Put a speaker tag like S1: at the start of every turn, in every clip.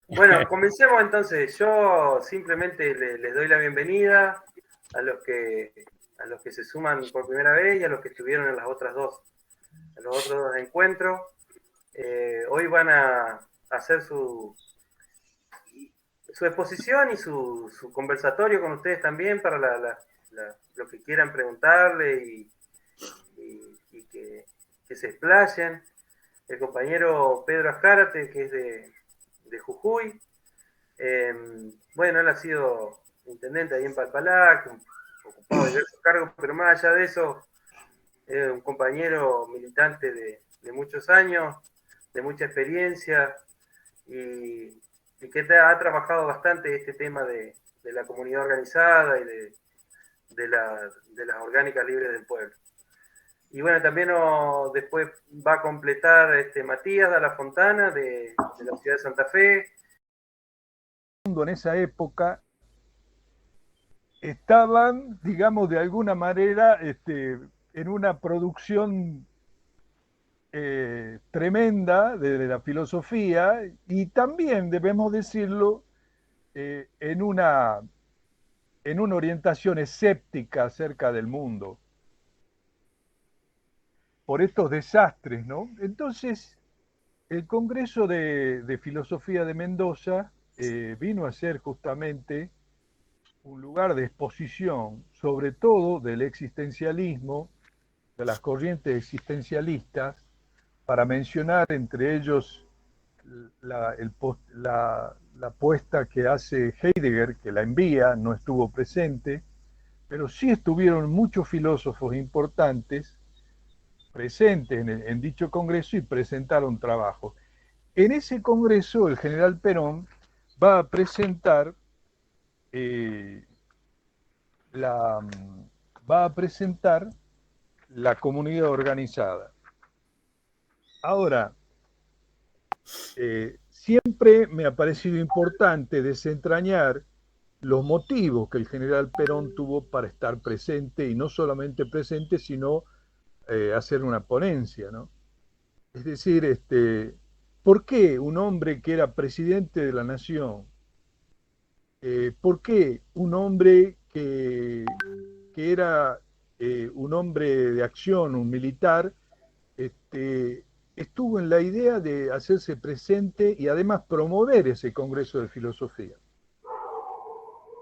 S1: Bueno, comencemos entonces. Yo simplemente les doy la bienvenida a a los que se suman por primera vez y a los que estuvieron en en los otros dos encuentros. Hoy van a hacer su exposición y su conversatorio con ustedes también para lo que quieran preguntarle y que se explayen. El compañero Pedro Azcárate, que es de Jujuy. Bueno, él ha sido intendente ahí en Palpalac, ocupado diversos cargos, pero más allá de eso, es un compañero militante de muchos años, de mucha experiencia y que ha trabajado bastante este tema de la comunidad organizada y de las orgánicas libres del pueblo. Y bueno, también después va a completar Matías de la Fontana de la ciudad de Santa Fe.
S2: En esa época estaban, digamos, de alguna manera en una producción tremenda de la filosofía y también, debemos decirlo, en una orientación escéptica acerca del mundo, por estos desastres, ¿no? Entonces, el Congreso de Filosofía de Mendoza vino a ser justamente un lugar de exposición, sobre todo del existencialismo, de las corrientes existencialistas, para mencionar entre ellos la apuesta que hace Heidegger, que la envía, no estuvo presente, pero sí estuvieron muchos filósofos importantes presentes en dicho congreso y presentaron trabajos. En ese congreso el general Perón va a presentar eh, la, va a presentar la comunidad organizada. Ahora, siempre me ha parecido importante desentrañar los motivos que el general Perón tuvo para estar presente y no solamente presente, sino hacer una ponencia, ¿no? Es decir, ¿por qué un hombre que era presidente de la nación, por qué un hombre que era un hombre de acción, un militar, este, estuvo en la idea de hacerse presente y además promover ese Congreso de Filosofía?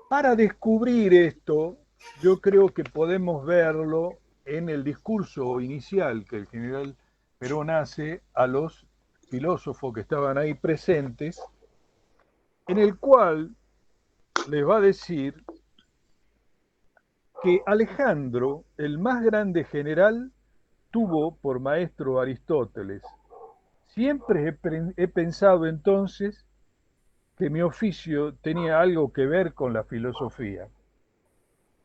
S2: Para descubrir esto, yo creo que podemos verlo en el discurso inicial que el general Perón hace a los filósofos que estaban ahí presentes, en el cual les va a decir que Alejandro, el más grande general, tuvo por maestro a Aristóteles. Siempre he pensado entonces que mi oficio tenía algo que ver con la filosofía.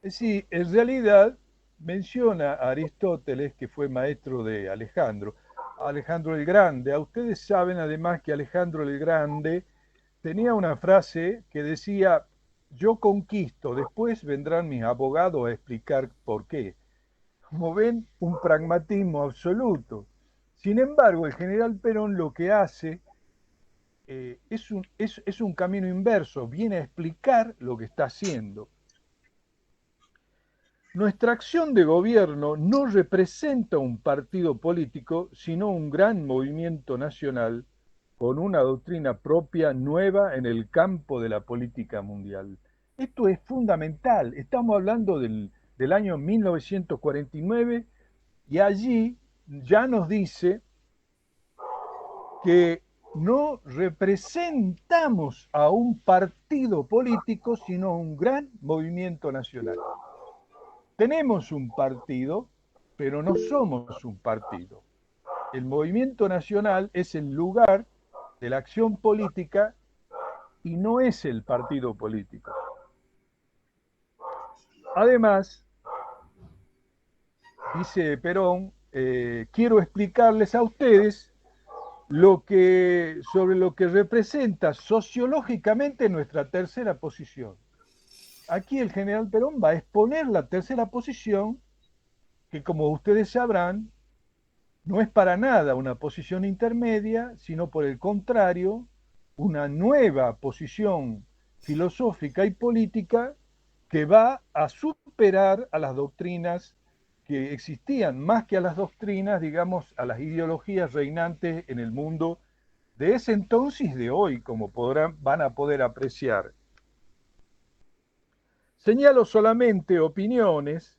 S2: Es decir, en realidad menciona a Aristóteles, que fue maestro de Alejandro, Alejandro el Grande. A ustedes saben además que Alejandro el Grande tenía una frase que decía: yo conquisto, después vendrán mis abogados a explicar por qué. Como ven, un pragmatismo absoluto. Sin embargo, el general Perón lo que hace es un camino inverso, viene a explicar lo que está haciendo. Nuestra acción de gobierno no representa un partido político, sino un gran movimiento nacional con una doctrina propia nueva en el campo de la política mundial. Esto es fundamental. Estamos hablando del año 1949 y allí ya nos dice que no representamos a un partido político, sino a un gran movimiento nacional. Tenemos un partido, pero no somos un partido. El movimiento nacional es el lugar de la acción política y no es el partido político. Además, dice Perón, quiero explicarles a ustedes sobre lo que representa sociológicamente nuestra tercera posición. Aquí el general Perón va a exponer la tercera posición, que como ustedes sabrán, no es para nada una posición intermedia, sino por el contrario, una nueva posición filosófica y política que va a superar a las doctrinas que existían, más que a las doctrinas, digamos, a las ideologías reinantes en el mundo de ese entonces y de hoy, como van a poder apreciar. Señalo solamente opiniones,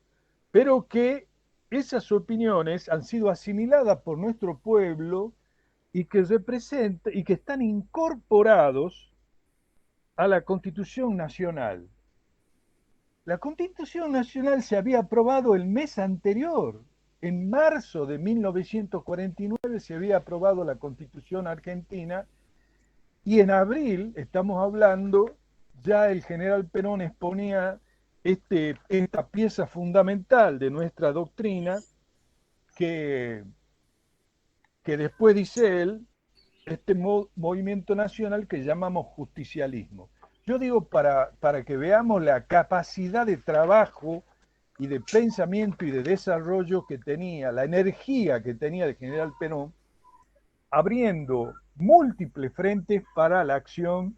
S2: pero que esas opiniones han sido asimiladas por nuestro pueblo y que representan y que están incorporados a la Constitución Nacional. La Constitución Nacional se había aprobado el mes anterior. En marzo de 1949 se había aprobado la Constitución Argentina y en abril, estamos hablando, ya el general Perón exponía esta pieza fundamental de nuestra doctrina que, que después dice él, este movimiento nacional que llamamos justicialismo. Yo digo para que veamos la capacidad de trabajo y de pensamiento y de desarrollo que tenía, la energía que tenía el general Perón, abriendo múltiples frentes para la acción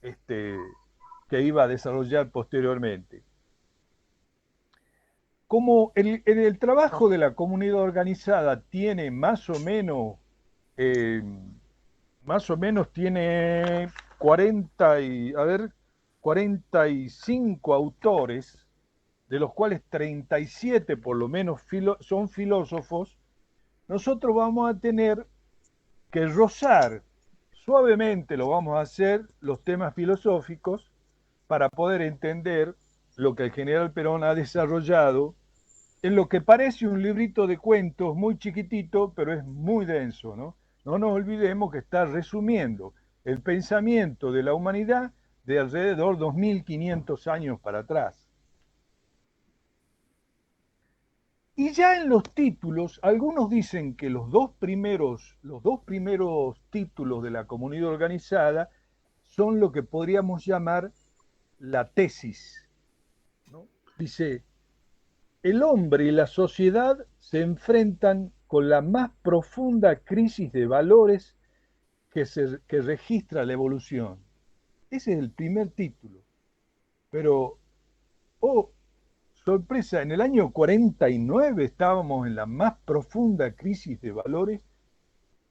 S2: que iba a desarrollar posteriormente. Como el trabajo de la comunidad organizada tiene eh, más o menos tiene 45 autores, de los cuales 37 por lo menos son filósofos, nosotros vamos a tener que rozar suavemente, lo vamos a hacer, los temas filosóficos para poder entender lo que el general Perón ha desarrollado en lo que parece un librito de cuentos muy chiquitito, pero es muy denso, ¿no? No nos olvidemos que está resumiendo el pensamiento de la humanidad de alrededor de 2500 años para atrás. Y ya en los títulos, algunos dicen que los dos primeros títulos de la comunidad organizada son lo que podríamos llamar la tesis, ¿no? Dice, el hombre y la sociedad se enfrentan con la más profunda crisis de valores que registra la evolución. Ese es el primer título. Pero, oh, sorpresa, en el año 49 estábamos en la más profunda crisis de valores.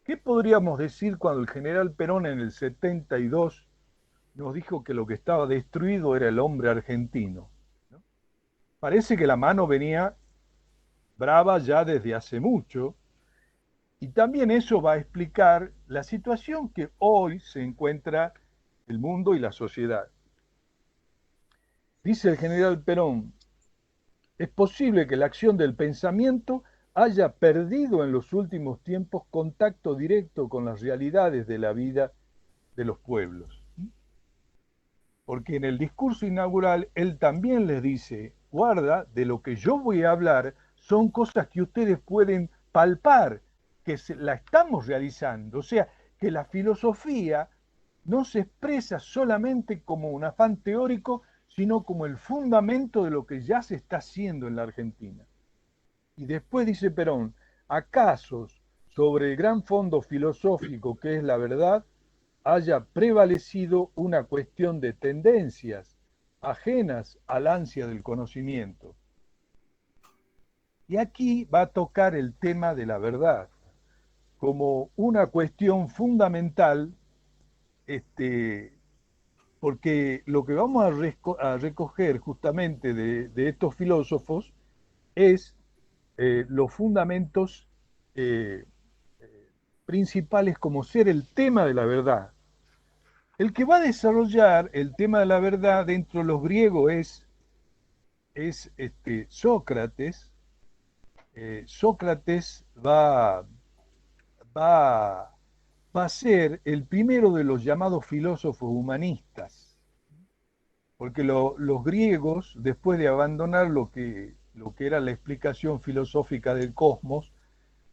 S2: ¿Qué podríamos decir cuando el general Perón en el 72 nos dijo que lo que estaba destruido era el hombre argentino? ¿No? Parece que la mano venía brava ya desde hace mucho, y también eso va a explicar la situación que hoy se encuentra el mundo y la sociedad. Dice el general Perón, es posible que la acción del pensamiento haya perdido en los últimos tiempos contacto directo con las realidades de la vida de los pueblos. Porque en el discurso inaugural él también les dice, guarda, de lo que yo voy a hablar son cosas que ustedes pueden palpar, que la estamos realizando. O sea, que la filosofía no se expresa solamente como un afán teórico, sino como el fundamento de lo que ya se está haciendo en la Argentina. Y después dice Perón, ¿acaso sobre el gran fondo filosófico que es la verdad haya prevalecido una cuestión de tendencias ajenas al ansia del conocimiento? Y aquí va a tocar el tema de la verdad como una cuestión fundamental, porque lo que vamos a recoger justamente de estos filósofos es los fundamentos eh, principales como ser el tema de la verdad. El que va a desarrollar el tema de la verdad dentro de los griegos es Sócrates. Sócrates va, va a ser el primero de los llamados filósofos humanistas, porque los griegos, después de abandonar lo que era la explicación filosófica del cosmos,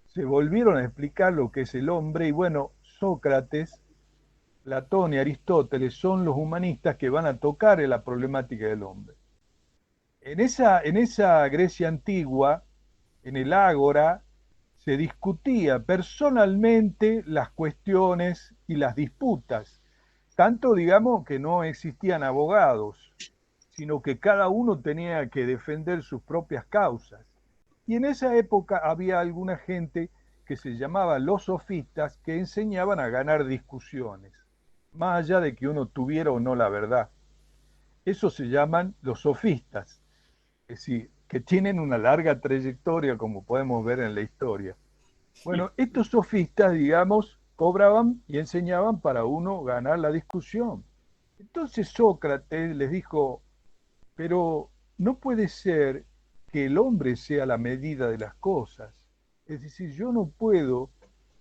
S2: se volvieron a explicar lo que es el hombre, y bueno, Sócrates, Platón y Aristóteles son los humanistas que van a tocar en la problemática del hombre. En esa Grecia antigua, en el Ágora, se discutía personalmente las cuestiones y las disputas. Tanto, digamos, que no existían abogados, sino que cada uno tenía que defender sus propias causas. Y en esa época había alguna gente que se llamaba los sofistas que enseñaban a ganar discusiones, más allá de que uno tuviera o no la verdad. Eso se llaman los sofistas, es decir, que tienen una larga trayectoria, como podemos ver en la historia. Bueno, estos sofistas, digamos, cobraban y enseñaban para uno ganar la discusión. Entonces Sócrates les dijo, pero no puede ser que el hombre sea la medida de las cosas. Es decir, yo no puedo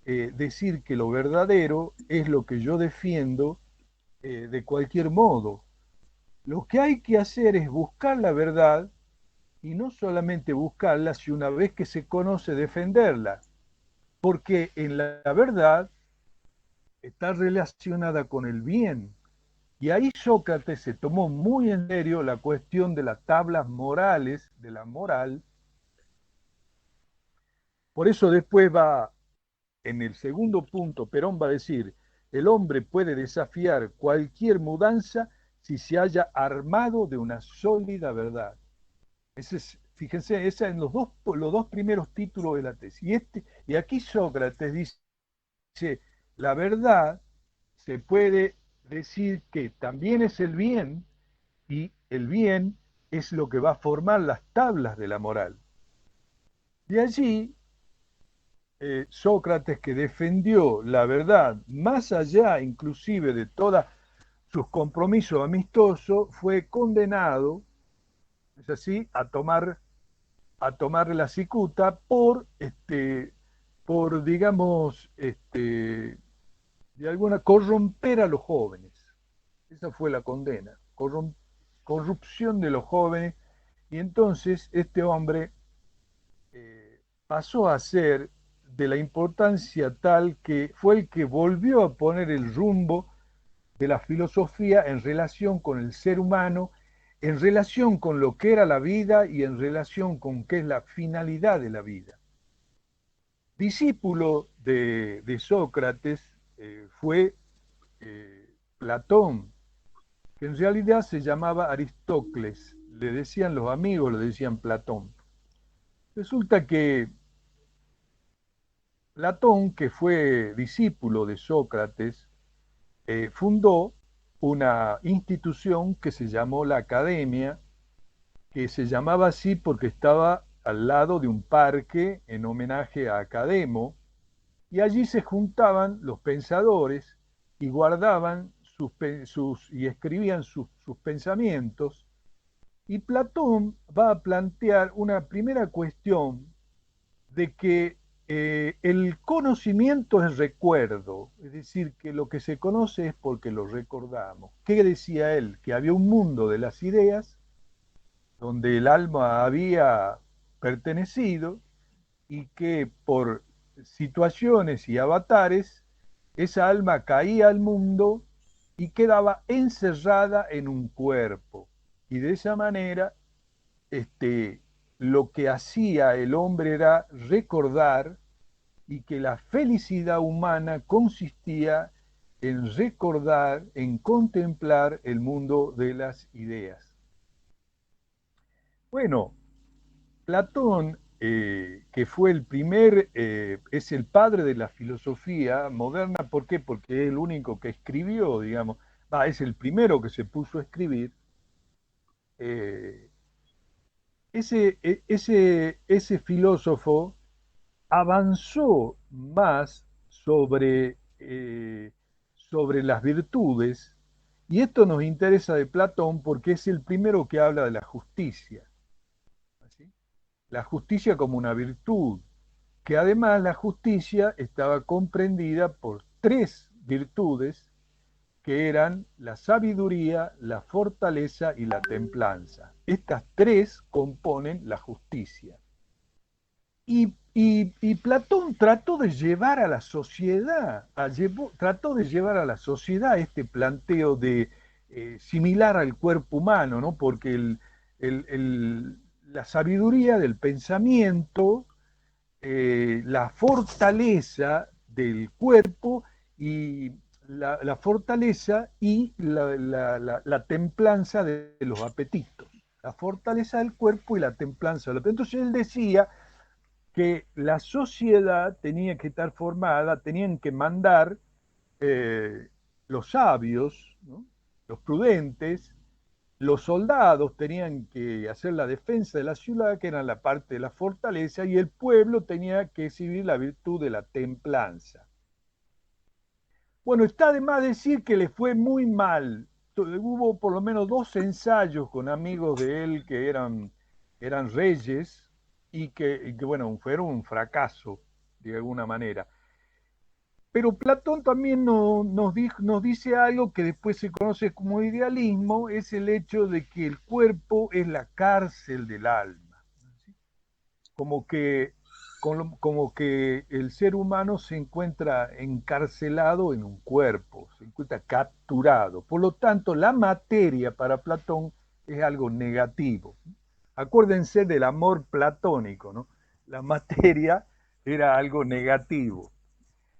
S2: decir que lo verdadero es lo que yo defiendo de cualquier modo. Lo que hay que hacer es buscar la verdad y no solamente buscarla, sino una vez que se conoce, defenderla. Porque en la verdad está relacionada con el bien. Y ahí Sócrates se tomó muy en serio la cuestión de las tablas morales, de la moral. Por eso después va, en el segundo punto, Perón va a decir, el hombre puede desafiar cualquier mudanza si se haya armado de una sólida verdad. Ese es, fíjense, esa en los dos primeros títulos de la tesis. Y aquí Sócrates dice, la verdad se puede decir que también es el bien, y el bien es lo que va a formar las tablas de la moral. De allí, Sócrates, que defendió la verdad más allá inclusive de todos sus compromisos amistosos, fue condenado, es así, a tomar la cicuta por digamos, de alguna corromper a los jóvenes. Esa fue la condena, corrupción de los jóvenes. Y entonces este hombre pasó a ser de la importancia tal que fue el que volvió a poner el rumbo de la filosofía en relación con el ser humano, en relación con lo que era la vida y en relación con qué es la finalidad de la vida. Discípulo de Sócrates fue Platón, que en realidad se llamaba Aristócles, le decían los amigos, le decían Platón. Resulta que Platón, que fue discípulo de Sócrates, fundó una institución que se llamó la Academia, que se llamaba así porque estaba al lado de un parque en homenaje a Academo, y allí se juntaban los pensadores y guardaban y escribían sus pensamientos. Y Platón va a plantear una primera cuestión de que el conocimiento es recuerdo, es decir, que lo que se conoce es porque lo recordamos. ¿Qué decía él? Que había un mundo de las ideas donde el alma había pertenecido y que por situaciones y avatares esa alma caía al mundo y quedaba encerrada en un cuerpo. Y de esa manera lo que hacía el hombre era recordar, y que la felicidad humana consistía en recordar, en contemplar el mundo de las ideas. Bueno, Platón, que fue es el padre de la filosofía moderna. ¿Por qué? Porque es el único que escribió, digamos, es el primero que se puso a escribir. eh, ese filósofo avanzó más sobre las virtudes, y esto nos interesa de Platón porque es el primero que habla de la justicia. ¿Sí? La justicia como una virtud, que además la justicia estaba comprendida por tres virtudes que eran la sabiduría, la fortaleza y la templanza. Estas tres componen la justicia. Y Platón trató de llevar a la sociedad, trató de llevar a la sociedad este planteo de similar al cuerpo humano, ¿no? Porque la sabiduría del pensamiento, la fortaleza del cuerpo y la fortaleza y la templanza de los apetitos. La fortaleza del cuerpo y la templanza del apetito. Entonces él decía que la sociedad tenía que estar formada, tenían que mandar los sabios, ¿no? Los prudentes, los soldados tenían que hacer la defensa de la ciudad, que era la parte de la fortaleza, y el pueblo tenía que exhibir la virtud de la templanza. Bueno, está de más decir que le fue muy mal. Hubo por lo menos 2 ensayos con amigos de él que eran reyes y que, bueno, fueron un fracaso de alguna manera. Pero Platón también nos dice algo que después se conoce como idealismo, es el hecho de que el cuerpo es la cárcel del alma. Como que, como que el ser humano se encuentra encarcelado en un cuerpo, se encuentra capturado. Por lo tanto, la materia para Platón es algo negativo. Acuérdense del amor platónico, ¿no? La materia era algo negativo.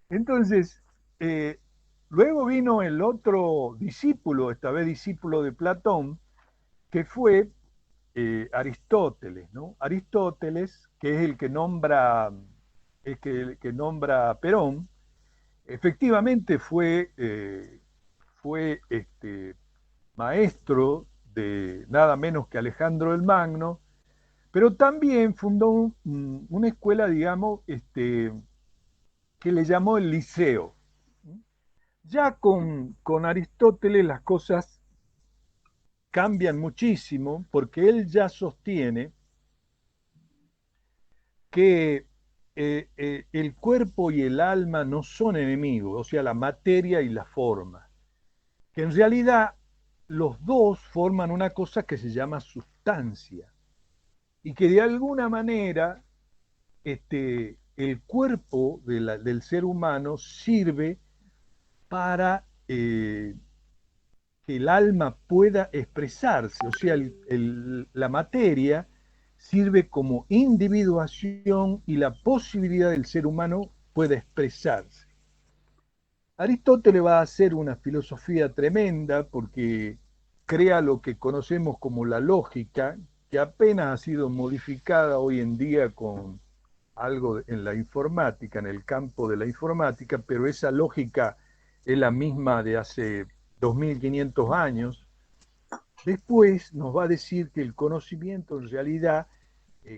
S2: Entonces, eh, luego vino el otro discípulo, esta vez discípulo de Platón, que fue Aristóteles, ¿no? Aristóteles, que es el que nombra a Perón, efectivamente fue maestro de nada menos que Alejandro el Magno, pero también fundó una escuela, digamos, que le llamó el Liceo. Ya con Aristóteles las cosas cambian muchísimo porque él ya sostiene que el cuerpo y el alma no son enemigos, o sea, la materia y la forma, que en realidad los dos forman una cosa que se llama sustancia y que de alguna manera el cuerpo del ser humano sirve para que el alma pueda expresarse, o sea, la materia sirve como individuación y la posibilidad del ser humano pueda expresarse. Aristóteles va a hacer una filosofía tremenda porque crea lo que conocemos como la lógica, que apenas ha sido modificada hoy en día con algo en la informática, en el campo de la informática, pero esa lógica es la misma de hace 2500 años. Después nos va a decir que el conocimiento en realidad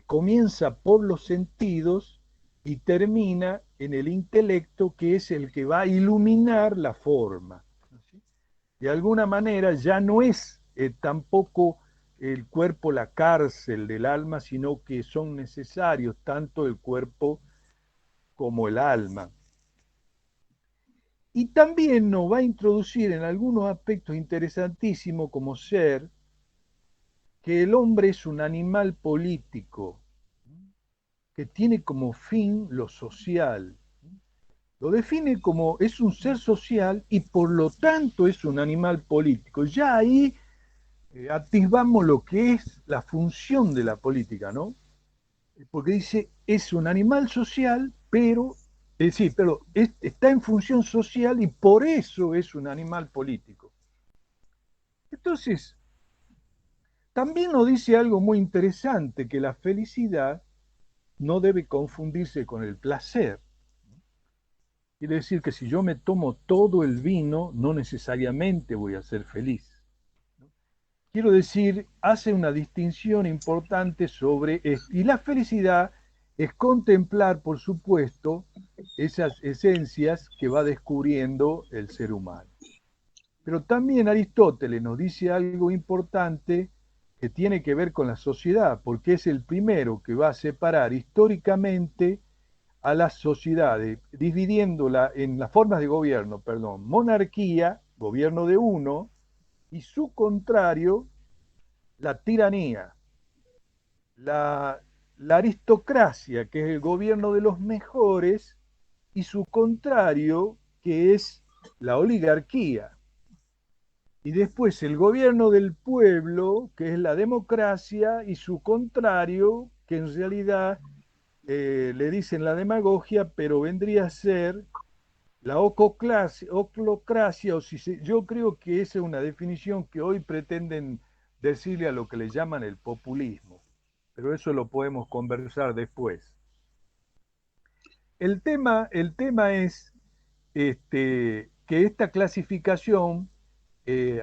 S2: comienza por los sentidos y termina en el intelecto, que es el que va a iluminar la forma. ¿Sí? De alguna manera ya no es tampoco el cuerpo la cárcel del alma, sino que son necesarios tanto el cuerpo como el alma. Y también nos va a introducir en algunos aspectos interesantísimos como ser que el hombre es un animal político que tiene como fin lo social. Lo define como es un ser social y por lo tanto es un animal político. Ya ahí atisbamos lo que es la función de la política, ¿no? Porque dice, es un animal social, pero, sí, pero está en función social y por eso es un animal político. Entonces, también nos dice algo muy interesante, que la felicidad no debe confundirse con el placer. Quiere decir que si yo me tomo todo el vino, no necesariamente voy a ser feliz. Quiero decir, hace una distinción importante sobre esto. Y la felicidad es contemplar, por supuesto, esas esencias que va descubriendo el ser humano. Pero también Aristóteles nos dice algo importante que tiene que ver con la sociedad, porque es el primero que va a separar históricamente a las sociedades, dividiéndola en las formas de gobierno, perdón, monarquía, gobierno de uno, y su contrario, la tiranía, la aristocracia, que es el gobierno de los mejores, y su contrario, que es la oligarquía. Y después el gobierno del pueblo, que es la democracia, y su contrario, que en realidad le dicen la demagogia, pero vendría a ser la oclocracia, yo creo que esa es una definición que hoy pretenden decirle a lo que le llaman el populismo, pero eso lo podemos conversar después. El tema es que esta clasificación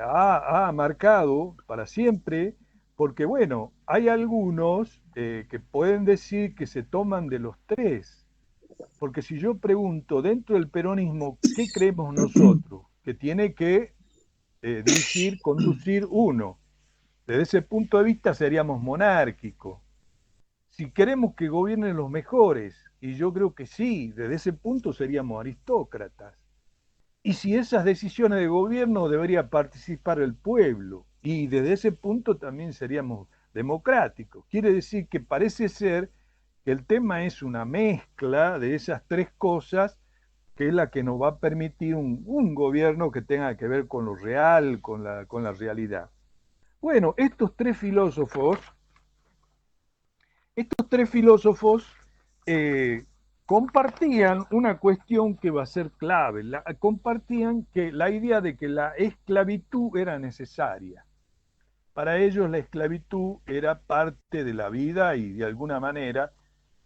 S2: ha marcado para siempre, porque bueno, hay algunos que pueden decir que se toman de los tres, porque si yo pregunto dentro del peronismo, ¿qué creemos nosotros? Que tiene que dirigir, conducir uno. Desde ese punto de vista seríamos monárquicos. Si queremos que gobiernen los mejores, y yo creo que sí, desde ese punto seríamos aristócratas. Y si esas decisiones de gobierno debería participar el pueblo, y desde ese punto también seríamos democráticos. Quiere decir que parece ser que el tema es una mezcla de esas tres cosas que es la que nos va a permitir un gobierno que tenga que ver con lo real, con la realidad. Bueno, estos tres filósofos eh, compartían una cuestión que va a ser clave. Compartían que la idea de que la esclavitud era necesaria. Para ellos la esclavitud era parte de la vida y de alguna manera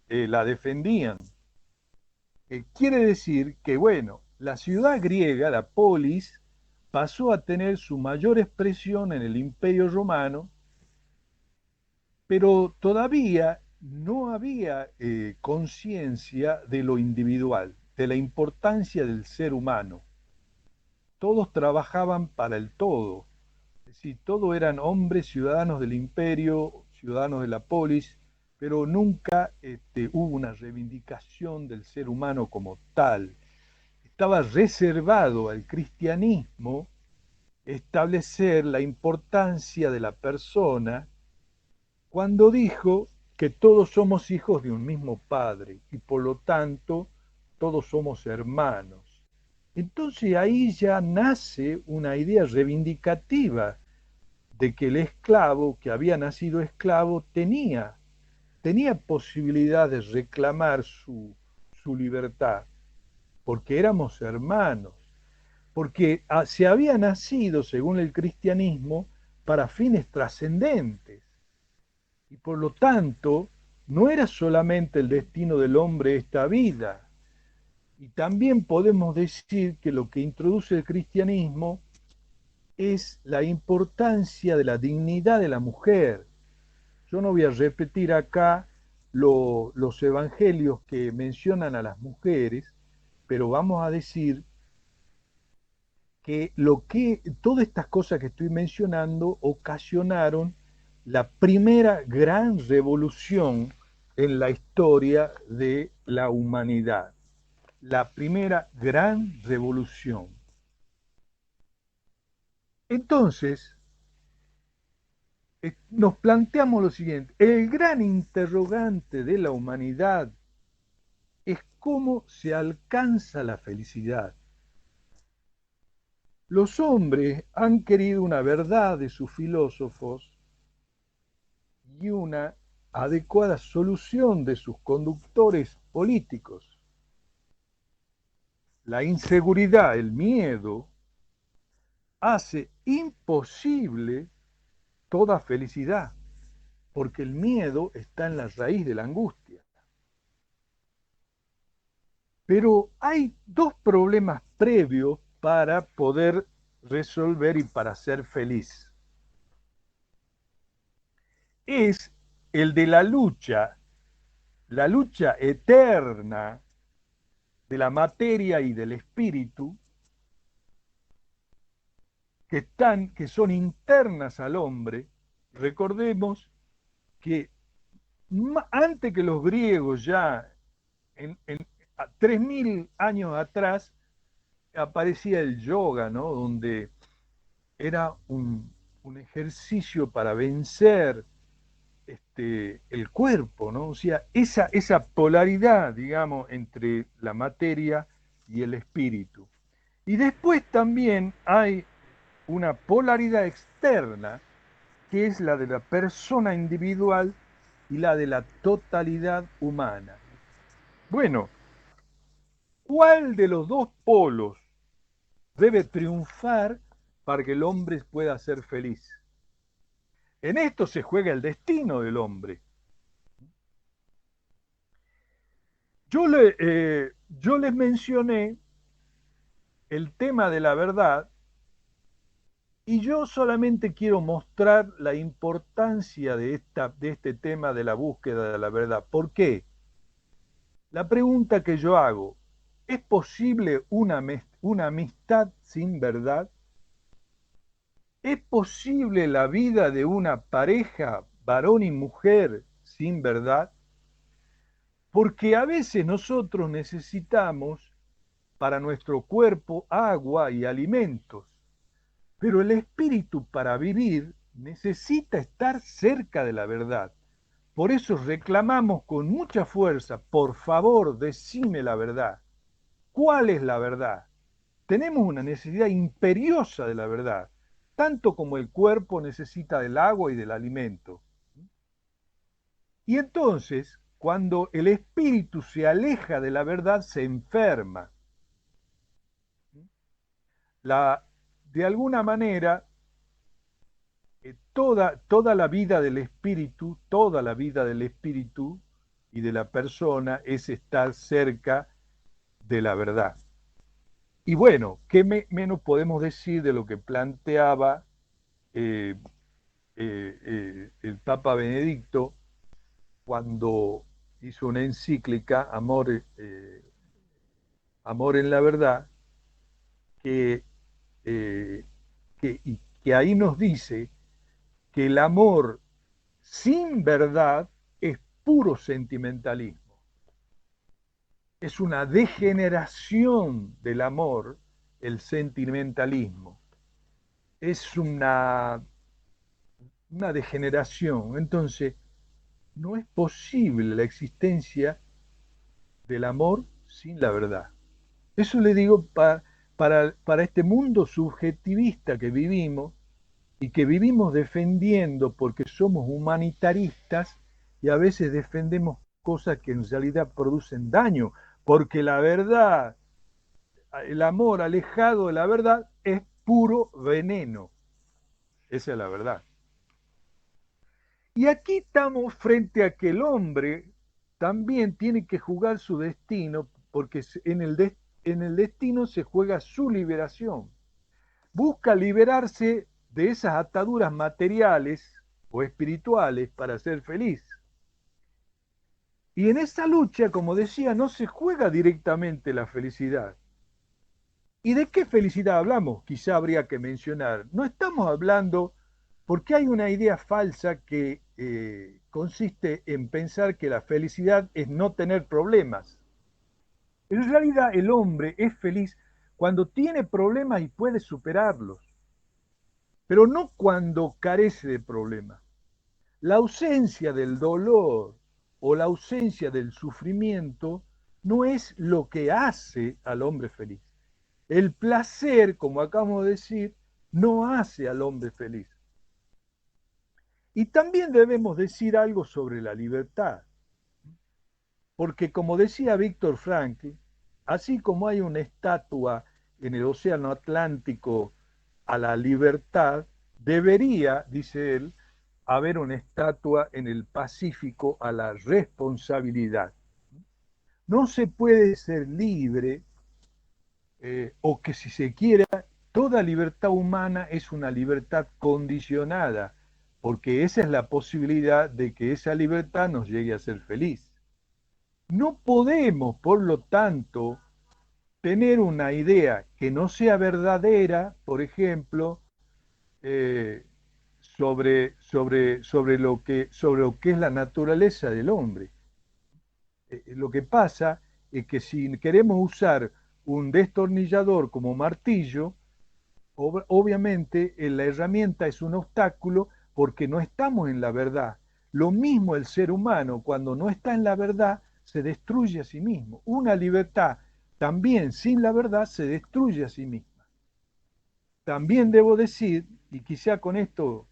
S2: la defendían. Quiere decir que, bueno, la ciudad griega, la polis, pasó a tener su mayor expresión en el Imperio Romano, pero todavía no había conciencia de lo individual, de la importancia del ser humano. Todos trabajaban para el todo, es decir, todos eran hombres, ciudadanos del imperio, ciudadanos de la polis, pero nunca hubo una reivindicación del ser humano como tal. Estaba reservado al cristianismo establecer la importancia de la persona cuando dijo que todos somos hijos de un mismo Padre y por lo tanto todos somos hermanos. Entonces ahí ya nace una idea reivindicativa de que el esclavo que había nacido esclavo tenía posibilidad de reclamar su libertad, porque éramos hermanos, porque se había nacido, según el cristianismo, para fines trascendentes. Y por lo tanto, no era solamente el destino del hombre esta vida. Y también podemos decir que lo que introduce el cristianismo es la importancia de la dignidad de la mujer. Yo no voy a repetir acá los evangelios que mencionan a las mujeres, pero vamos a decir que todas estas cosas que estoy mencionando ocasionaron la primera gran revolución en la historia de la humanidad. La primera gran revolución. Entonces, nos planteamos lo siguiente, el gran interrogante de la humanidad es cómo se alcanza la felicidad. Los hombres han querido una verdad de sus filósofos y una adecuada solución de sus conductores políticos. La inseguridad, el miedo, hace imposible toda felicidad, porque el miedo está en la raíz de la angustia. Pero hay dos problemas previos para poder resolver y para ser feliz. Es el de la lucha eterna de la materia y del espíritu que son internas al hombre. Recordemos que antes que los griegos, ya en 3000 años atrás, aparecía el yoga, ¿no? Donde era un ejercicio para vencer el cuerpo, ¿no? O sea, esa polaridad, digamos, entre la materia y el espíritu. Y después también hay una polaridad externa, que es la de la persona individual y la de la totalidad humana. Bueno, ¿Cuál de los dos polos debe triunfar para que el hombre pueda ser feliz? En esto se juega el destino del hombre. Yo les mencioné el tema de la verdad y yo solamente quiero mostrar la importancia de este tema de la búsqueda de la verdad. ¿Por qué? La pregunta que yo hago, ¿es posible una amistad sin verdad? ¿Es posible la vida de una pareja, varón y mujer, sin verdad? Porque a veces nosotros necesitamos para nuestro cuerpo agua y alimentos, pero el espíritu para vivir necesita estar cerca de la verdad. Por eso reclamamos con mucha fuerza, por favor, decime la verdad. ¿Cuál es la verdad? Tenemos una necesidad imperiosa de la verdad, tanto como el cuerpo necesita del agua y del alimento. Y entonces, cuando el espíritu se aleja de la verdad, se enferma. De alguna manera, toda la vida del espíritu, toda la vida del espíritu y de la persona es estar cerca de la verdad. Y bueno, ¿qué menos podemos decir de lo que planteaba eh, el Papa Benedicto cuando hizo una encíclica, Amor en la Verdad, que, eh, que ahí nos dice que el amor sin verdad es puro sentimentalismo. Es una degeneración del amor, el sentimentalismo. Es una degeneración. Entonces, no es posible la existencia del amor sin la verdad. Eso le digo para este mundo subjetivista que vivimos y que vivimos defendiendo porque somos humanitaristas y a veces defendemos cosas que en realidad producen daño, porque la verdad, el amor alejado de la verdad es puro veneno. Esa es la verdad. Y aquí estamos frente a que el hombre también tiene que jugar su destino, porque en el destino se juega su liberación. Busca liberarse de esas ataduras materiales o espirituales para ser feliz. Y en esa lucha, como decía, no se juega directamente la felicidad. ¿Y de qué felicidad hablamos? Quizá habría que mencionar. No estamos hablando, porque hay una idea falsa que consiste en pensar que la felicidad es no tener problemas. En realidad el hombre es feliz cuando tiene problemas y puede superarlos, pero no cuando carece de problemas. La ausencia del dolor o la ausencia del sufrimiento no es lo que hace al hombre feliz. El placer, como acabamos de decir, no hace al hombre feliz. Y también debemos decir algo sobre la libertad, porque como decía Víctor Frankl, así como hay una estatua en el Océano Atlántico a la libertad, debería, dice él, haber una estatua en el Pacífico a la responsabilidad. No se puede ser libre, o que si se quiera, toda libertad humana es una libertad condicionada, porque esa es la posibilidad de que esa libertad nos llegue a ser feliz. No podemos, por lo tanto, tener una idea que no sea verdadera, por ejemplo, eh, sobre lo que es la naturaleza del hombre. Lo que pasa es que si queremos usar un destornillador como martillo, obviamente la herramienta es un obstáculo porque no estamos en la verdad. Lo mismo el ser humano, cuando no está en la verdad, se destruye a sí mismo. Una libertad también sin la verdad se destruye a sí misma. También debo decir, y quizá con esto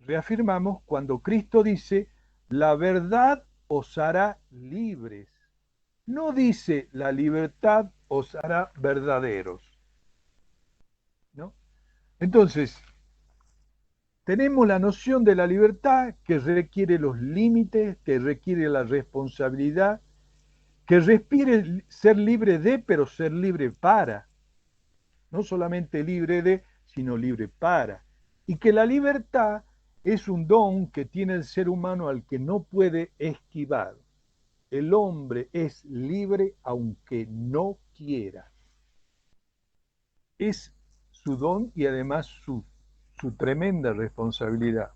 S2: reafirmamos, cuando Cristo dice, la verdad os hará libres. no dice la libertad os hará verdaderos, ¿no? Entonces, tenemos la noción de la libertad que requiere los límites, que requiere la responsabilidad, que requiere ser libre de, pero ser libre para. No solamente libre de, sino libre para. Y que la libertad es un don que tiene el ser humano al que no puede esquivar. El hombre es libre aunque no quiera. Es su don y además su tremenda responsabilidad.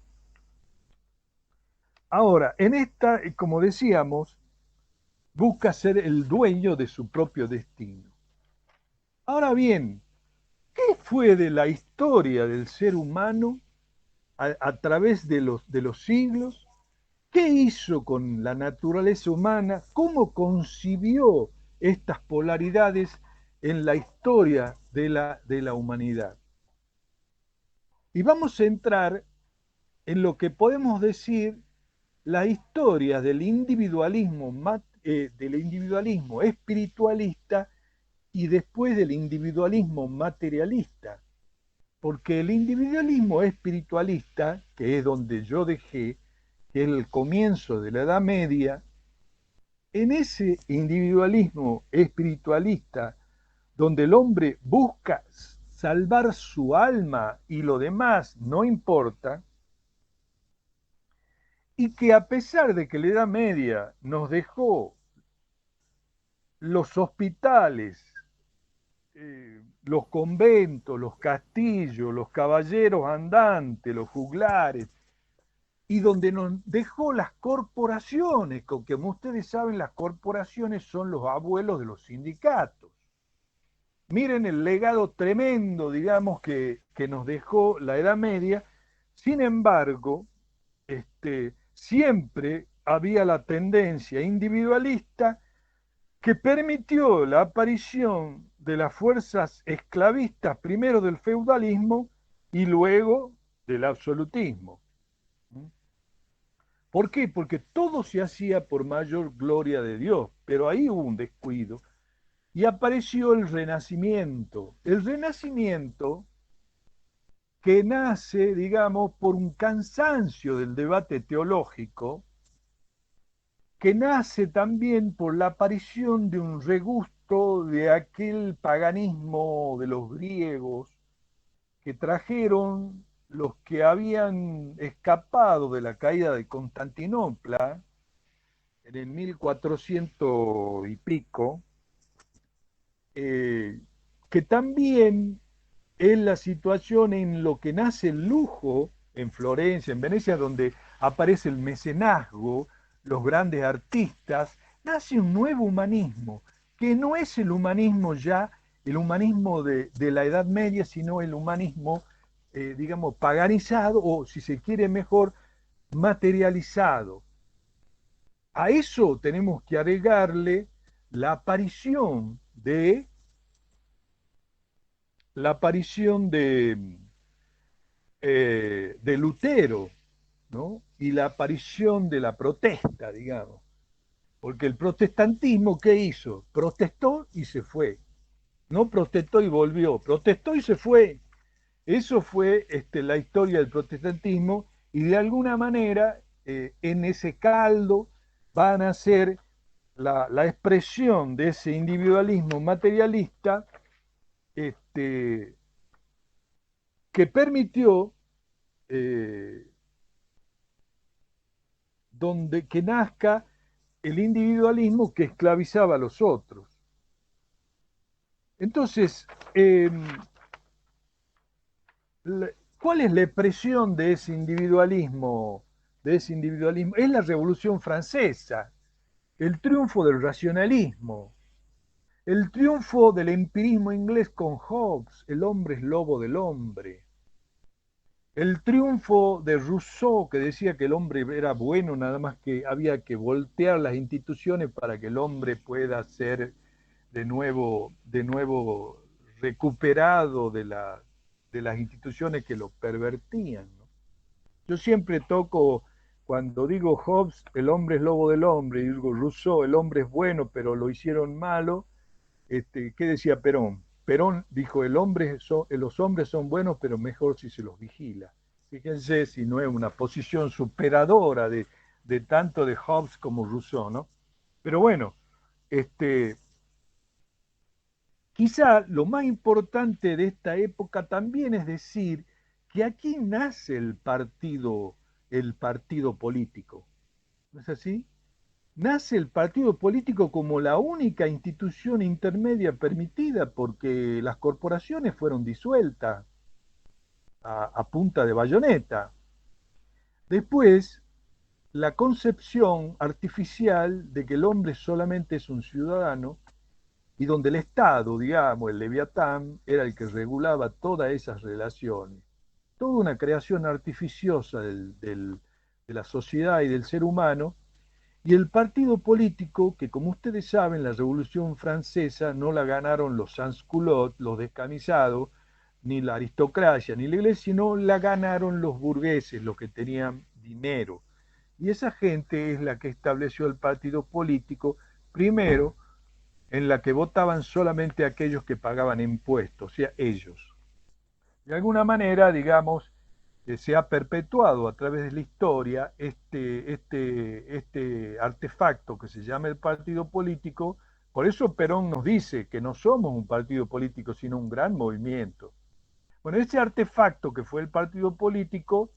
S2: Ahora, en esta, como decíamos, busca ser el dueño de su propio destino. Ahora bien, ¿qué fue de la historia del ser humano a través de los siglos? ¿Qué hizo con la naturaleza humana? ¿Cómo concibió estas polaridades en la historia de la humanidad? Y vamos a entrar en lo que podemos decir la historia del individualismo espiritualista y después del individualismo materialista. Porque el individualismo espiritualista, que es donde yo dejé, que es el comienzo de la Edad Media, en ese individualismo espiritualista, donde el hombre busca salvar su alma y lo demás no importa, y que a pesar de que la Edad Media nos dejó los hospitales, los conventos, los castillos, los caballeros andantes, los juglares, y donde nos dejó las corporaciones, que como ustedes saben, las corporaciones son los abuelos de los sindicatos. Miren el legado tremendo, digamos, que nos dejó la Edad Media. Sin embargo, siempre había la tendencia individualista que permitió la aparición de las fuerzas esclavistas, primero del feudalismo y luego del absolutismo. ¿Por qué? Porque todo se hacía por mayor gloria de Dios, pero ahí hubo un descuido y apareció el Renacimiento. El Renacimiento que nace, digamos, por un cansancio del debate teológico, que nace también por la aparición de un regusto de aquel paganismo de los griegos que trajeron los que habían escapado de la caída de Constantinopla en el 1400 y pico, que también es la situación en lo que nace el lujo en Florencia, en Venecia, donde aparece el mecenazgo, los grandes artistas, nace un nuevo humanismo, que no es el humanismo ya, el humanismo de la Edad Media, sino el humanismo, digamos, paganizado o, si se quiere mejor, materializado. A eso tenemos que agregarle la aparición la aparición de Lutero, ¿no? Y la aparición de la protesta, digamos. Porque el protestantismo, ¿qué hizo? Protestó y se fue. No protestó y volvió, protestó y se fue. Eso fue la historia del protestantismo y de alguna manera en ese caldo van a ser la expresión de ese individualismo materialista este, que permitió eh, que nazca el individualismo que esclavizaba a los otros. Entonces, ¿cuál es la expresión de ese individualismo? De ese individualismo es la Revolución Francesa, el triunfo del racionalismo, el triunfo del empirismo inglés con Hobbes, el hombre es lobo del hombre. El triunfo de Rousseau, que decía que el hombre era bueno, nada más que había que voltear las instituciones para que el hombre pueda ser de nuevo recuperado de las instituciones que lo pervertían, ¿no? Yo siempre toco cuando digo Hobbes, el hombre es lobo del hombre, y digo Rousseau, el hombre es bueno, pero lo hicieron malo, ¿qué decía Perón? Perón dijo, los hombres son buenos, pero mejor si se los vigila. Fíjense si no es una posición superadora de tanto de Hobbes como Rousseau, ¿no? Pero bueno, este, quizá lo más importante de esta época también es decir que aquí nace el partido político. ¿No es así? Nace el partido político como la única institución intermedia permitida porque las corporaciones fueron disueltas a punta de bayoneta. Después, la concepción artificial de que el hombre solamente es un ciudadano y donde el Estado, digamos, el Leviatán, era el que regulaba todas esas relaciones. Toda una creación artificiosa de la sociedad y del ser humano. Y el partido político, que como ustedes saben, la Revolución Francesa no la ganaron los sans-culottes, los descamisados, ni la aristocracia, ni la iglesia, sino la ganaron los burgueses, los que tenían dinero. Y esa gente es la que estableció el partido político, primero, en la que votaban solamente aquellos que pagaban impuestos, o sea, ellos. De alguna manera, digamos, se ha perpetuado a través de la historia este artefacto que se llama el partido político. Por eso Perón nos dice que no somos un partido político, sino un gran movimiento. Bueno, ese artefacto que fue el partido político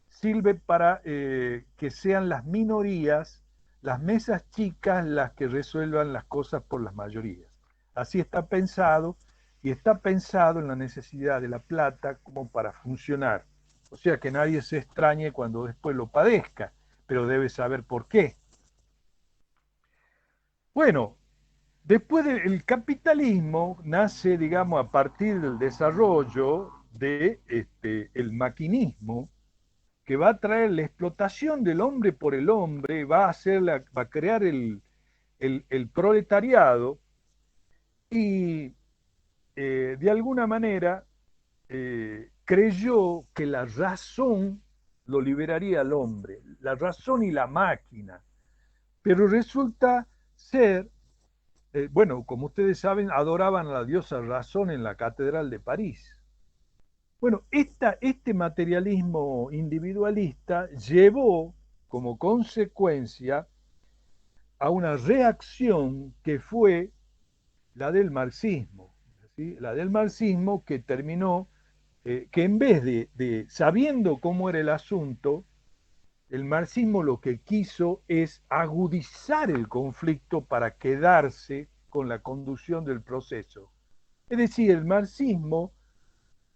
S2: sirve para que sean las minorías, las mesas chicas, las que resuelvan las cosas por las mayorías. Así está pensado y está pensado en la necesidad de la plata como para funcionar. O sea, que nadie se extrañe cuando después lo padezca, pero debe saber por qué. Bueno, después del capitalismo nace, digamos, a partir del desarrollo de el maquinismo, que va a traer la explotación del hombre por el hombre, va a crear el proletariado y de alguna manera creyó que la razón lo liberaría al hombre, la razón y la máquina. Pero resulta ser, bueno, como ustedes saben, adoraban a la diosa razón en la Catedral de París. Bueno, este materialismo individualista llevó como consecuencia a una reacción que fue la del marxismo, ¿sí? La del marxismo que terminó, que en vez sabiendo cómo era el asunto, el marxismo lo que quiso es agudizar el conflicto para quedarse con la conducción del proceso. Es decir, el marxismo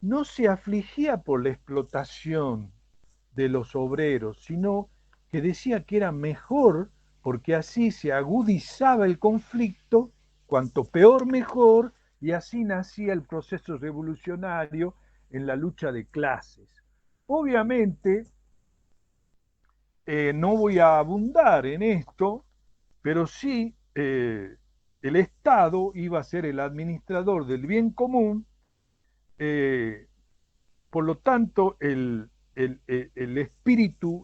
S2: no se afligía por la explotación de los obreros, sino que decía que era mejor porque así se agudizaba el conflicto, cuanto peor mejor, y así nacía el proceso revolucionario en la lucha de clases. Obviamente, no voy a abundar en esto, pero sí el Estado iba a ser el administrador del bien común, eh, por lo tanto el espíritu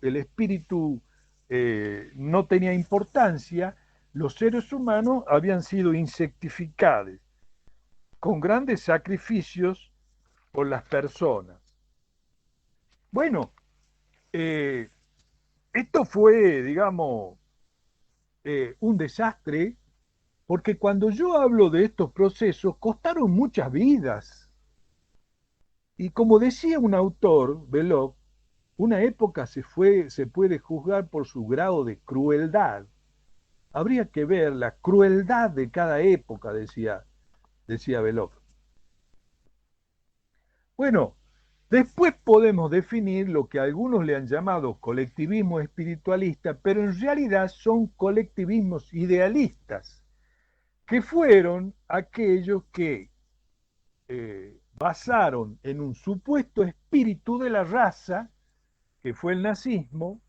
S2: no tenía importancia, los seres humanos habían sido insectificados con grandes sacrificios por las personas. Bueno, eh, esto fue, digamos, un desastre, porque cuando yo hablo de estos procesos, costaron muchas vidas. Y como decía un autor, Belloc, una época se puede juzgar por su grado de crueldad. Habría que ver la crueldad de cada época, decía Belloc. Bueno, después podemos definir lo que algunos le han llamado colectivismo espiritualista, pero en realidad son colectivismos idealistas, que fueron aquellos que basaron en un supuesto espíritu de la raza, que fue el nazismo,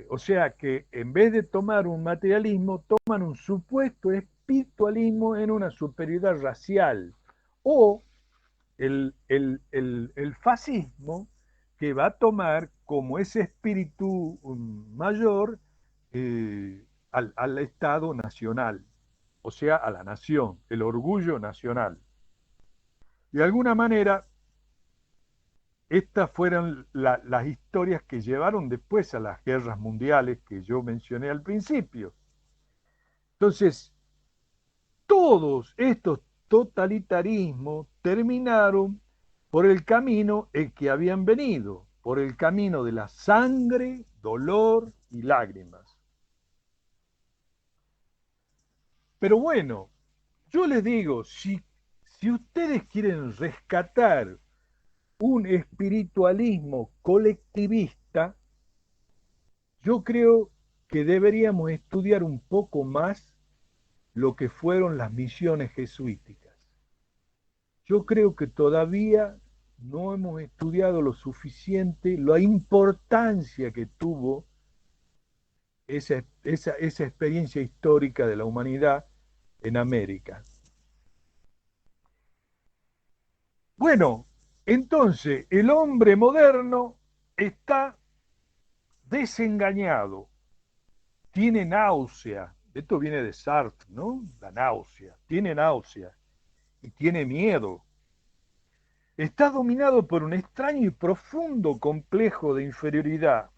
S2: o sea que en vez de tomar un materialismo, toman un supuesto espiritualismo en una superioridad racial. O el fascismo, que va a tomar como ese espíritu mayor al Estado nacional, o sea, a la nación, el orgullo nacional. De alguna manera, estas fueron las historias que llevaron después a las guerras mundiales que yo mencioné al principio. Entonces, todos estos totalitarismos terminaron por el camino en que habían venido, por el camino de la sangre, dolor y lágrimas. Pero bueno, yo les digo, si ustedes quieren rescatar un espiritualismo colectivista, yo creo que deberíamos estudiar un poco más lo que fueron las misiones jesuíticas. Yo creo que todavía no hemos estudiado lo suficiente la importancia que tuvo esa experiencia histórica de la humanidad en América. Bueno, entonces el hombre moderno está desengañado, tiene náusea. Esto viene de Sartre, ¿no? La náusea. Tiene náusea y tiene miedo. Está dominado por un extraño y profundo complejo de inferioridad.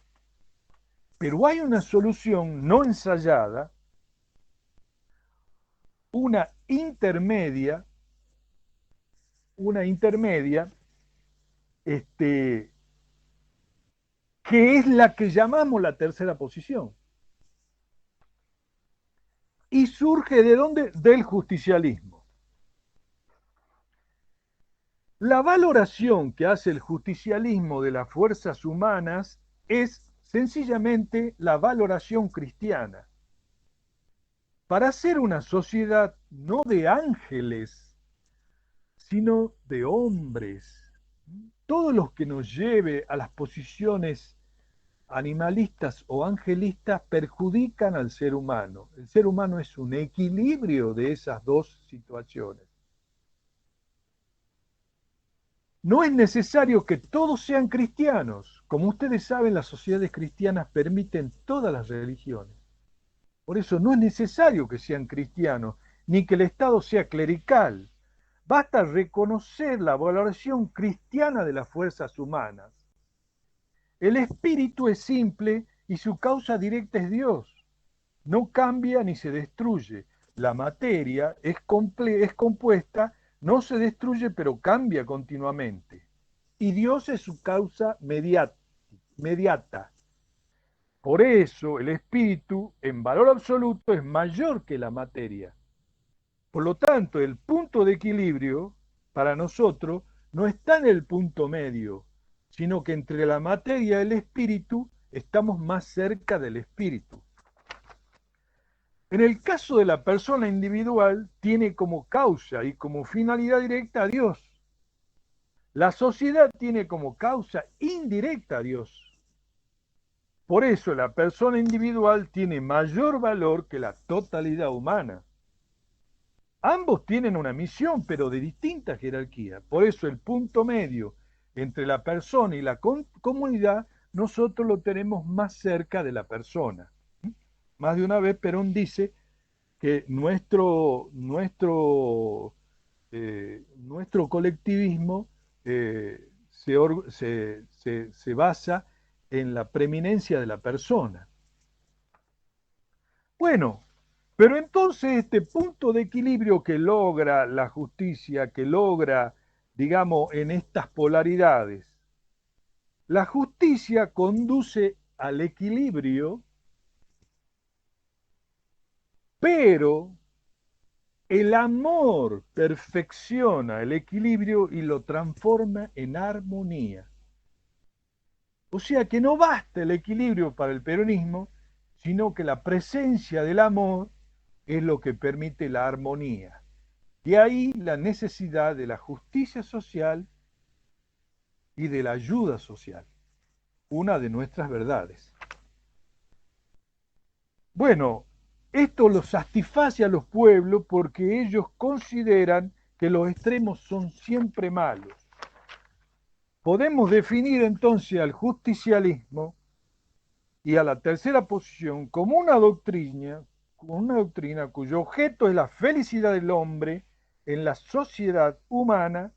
S2: Pero hay una solución no ensayada, una intermedia, este, que es la que llamamos la tercera posición. Y surge ¿de dónde? Del justicialismo. La valoración que hace el justicialismo de las fuerzas humanas es sencillamente la valoración cristiana. Para ser una sociedad no de ángeles, sino de hombres, todo lo que nos lleve a las posiciones animalistas o angelistas perjudican al ser humano. El ser humano es un equilibrio de esas dos situaciones. No es necesario que todos sean cristianos. Como ustedes saben, las sociedades cristianas permiten todas las religiones. Por eso no es necesario que sean cristianos, ni que el Estado sea clerical. Basta reconocer la valoración cristiana de las fuerzas humanas. El espíritu es simple y su causa directa es Dios. No cambia ni se destruye. La materia es compuesta, no se destruye, pero cambia continuamente. Y Dios es su causa mediata. Por eso el espíritu, en valor absoluto, es mayor que la materia. Por lo tanto, el punto de equilibrio para nosotros no está en el punto medio, sino que entre la materia y el espíritu estamos más cerca del espíritu. En el caso de la persona individual, tiene como causa y como finalidad directa a Dios. La sociedad tiene como causa indirecta a Dios. Por eso la persona individual tiene mayor valor que la totalidad humana. Ambos tienen una misión, pero de distinta jerarquía. Por eso el punto medio entre la persona y la comunidad, nosotros lo tenemos más cerca de la persona. Más de una vez Perón dice que nuestro colectivismo se basa en la preeminencia de la persona. Bueno, pero entonces este punto de equilibrio que logra la justicia, que logra, digamos, en estas polaridades, la justicia conduce al equilibrio, pero el amor perfecciona el equilibrio y lo transforma en armonía. O sea que no basta el equilibrio para el peronismo, sino que la presencia del amor es lo que permite la armonía. De ahí la necesidad de la justicia social y de la ayuda social, una de nuestras verdades. Bueno, esto lo satisface a los pueblos porque ellos consideran que los extremos son siempre malos. podemos definir entonces al justicialismo y a la tercera posición como una doctrina cuyo objeto es la felicidad del hombre en la sociedad humana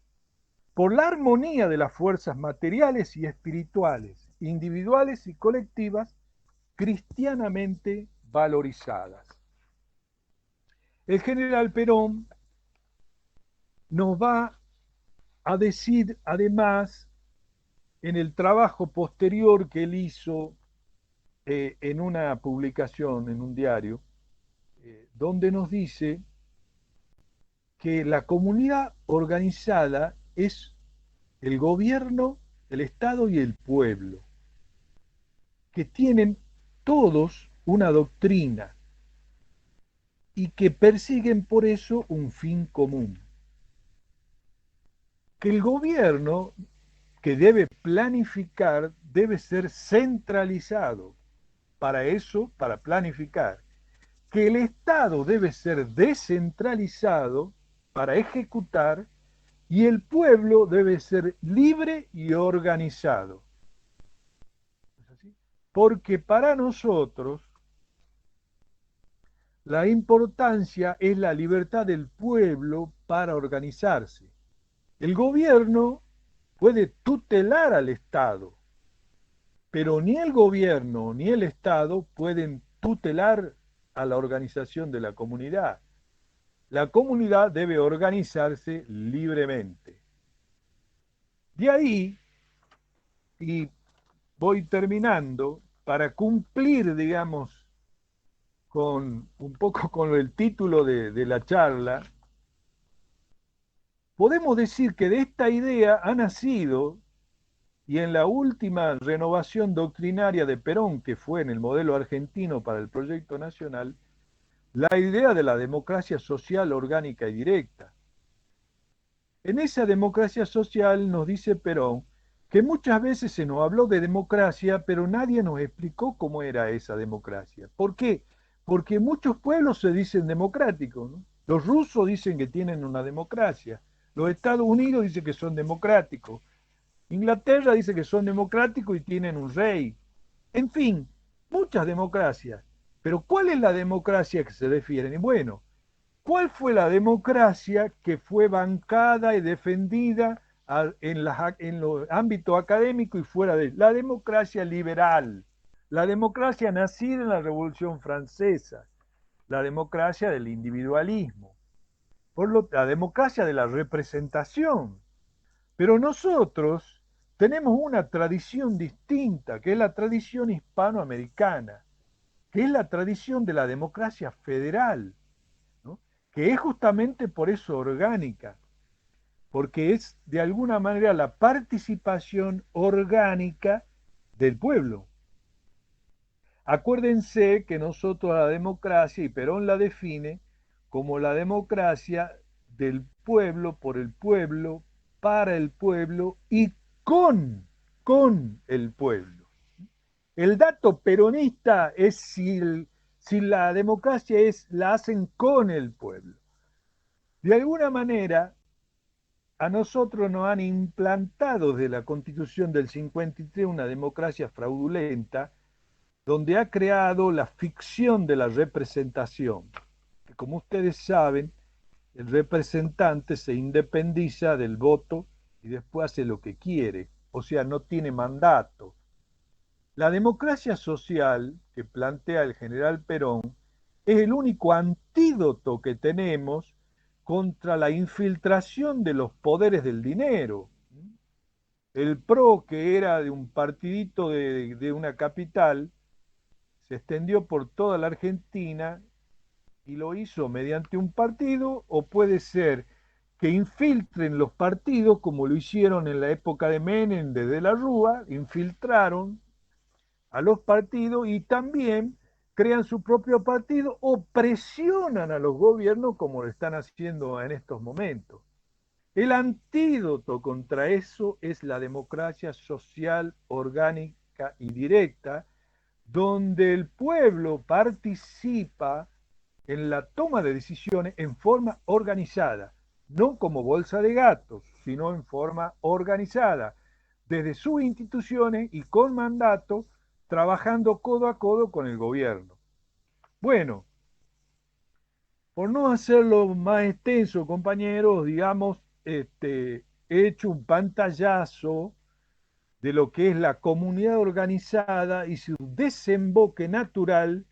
S2: por la armonía de las fuerzas materiales y espirituales, individuales y colectivas, cristianamente valorizadas. El general Perón nos va a decir además en el trabajo posterior que él hizo en una publicación, en un diario, donde nos dice que la comunidad organizada es el gobierno, el Estado y el pueblo, que tienen todos una doctrina y que persiguen por eso un fin común. Que el gobierno que debe planificar debe ser centralizado. Para eso, para planificar. Que el Estado debe ser descentralizado para ejecutar y el pueblo debe ser libre y organizado. ¿Es así? Porque para nosotros la importancia es la libertad del pueblo para organizarse. El gobierno puede tutelar al Estado, pero ni el gobierno ni el Estado pueden tutelar a la organización de la comunidad. La comunidad debe organizarse libremente. De ahí, y voy terminando, para cumplir, digamos, con un poco con el título de la charla, podemos decir que de esta idea ha nacido, y en la última renovación doctrinaria de Perón, que fue en el modelo argentino para el proyecto nacional, la idea de la democracia social orgánica y directa. En esa democracia social nos dice Perón que muchas veces se nos habló de democracia, pero nadie nos explicó cómo era esa democracia. ¿Por qué? Porque muchos pueblos se dicen democráticos, ¿no? Los rusos dicen que tienen una democracia, los Estados Unidos dicen que son democráticos, Inglaterra dice que son democráticos y tienen un rey. En fin, muchas democracias. Pero ¿cuál es la democracia que se defiende? Bueno, ¿cuál fue la democracia que fue bancada y defendida en los ámbitos académicos y fuera de él? La democracia liberal, la democracia nacida en la Revolución Francesa, la democracia del individualismo, la democracia de la representación. Pero nosotros tenemos una tradición distinta, que es la tradición hispanoamericana, que es la tradición de la democracia federal, ¿no? Que es justamente por eso orgánica, porque es de alguna manera la participación orgánica del pueblo. Acuérdense que nosotros la democracia, y Perón la define como la democracia del pueblo, por el pueblo, para el pueblo y con el pueblo. El dato peronista es si la democracia la hacen con el pueblo. De alguna manera, a nosotros nos han implantado desde la Constitución del 53 una democracia fraudulenta, donde ha creado la ficción de la representación, que como ustedes saben, el representante se independiza del voto y después hace lo que quiere, o sea, no tiene mandato. La democracia social que plantea el general Perón es el único antídoto que tenemos contra la infiltración de los poderes del dinero. El PRO, que era de un partidito de una capital, se extendió por toda la Argentina y lo hizo mediante un partido, o puede ser que infiltren los partidos como lo hicieron en la época de Menem, de la Rúa, infiltraron a los partidos y también crean su propio partido o presionan a los gobiernos como lo están haciendo en estos momentos. El antídoto contra eso es la democracia social, orgánica y directa, donde el pueblo participa en la toma de decisiones en forma organizada, no como bolsa de gatos, sino en forma organizada, desde sus instituciones y con mandato, trabajando codo a codo con el gobierno. Bueno, por no hacerlo más extenso, compañeros, digamos, he hecho un pantallazo de lo que es la comunidad organizada y su desemboque natural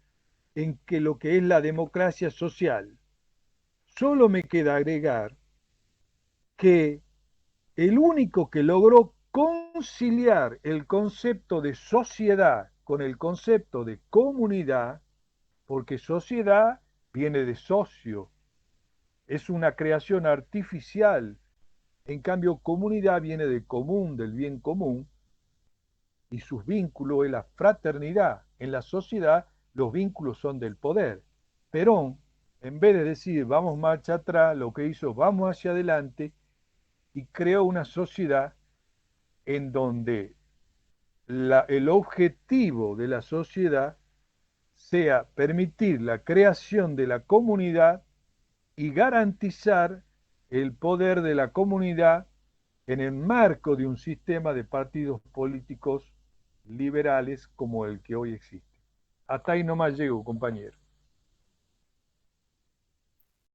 S2: en que lo que es la democracia social. Solo me queda agregar que el único que logró conciliar el concepto de sociedad con el concepto de comunidad, porque sociedad viene de socio, es una creación artificial, en cambio comunidad viene de común, del bien común, y sus vínculos es la fraternidad. En la sociedad los vínculos son del poder. Perón, en vez de decir vamos marcha atrás, lo que hizo vamos hacia adelante y creó una sociedad en donde el objetivo de la sociedad sea permitir la creación de la comunidad y garantizar el poder de la comunidad en el marco de un sistema de partidos políticos liberales como el que hoy existe. Hasta ahí nomás llego, compañero.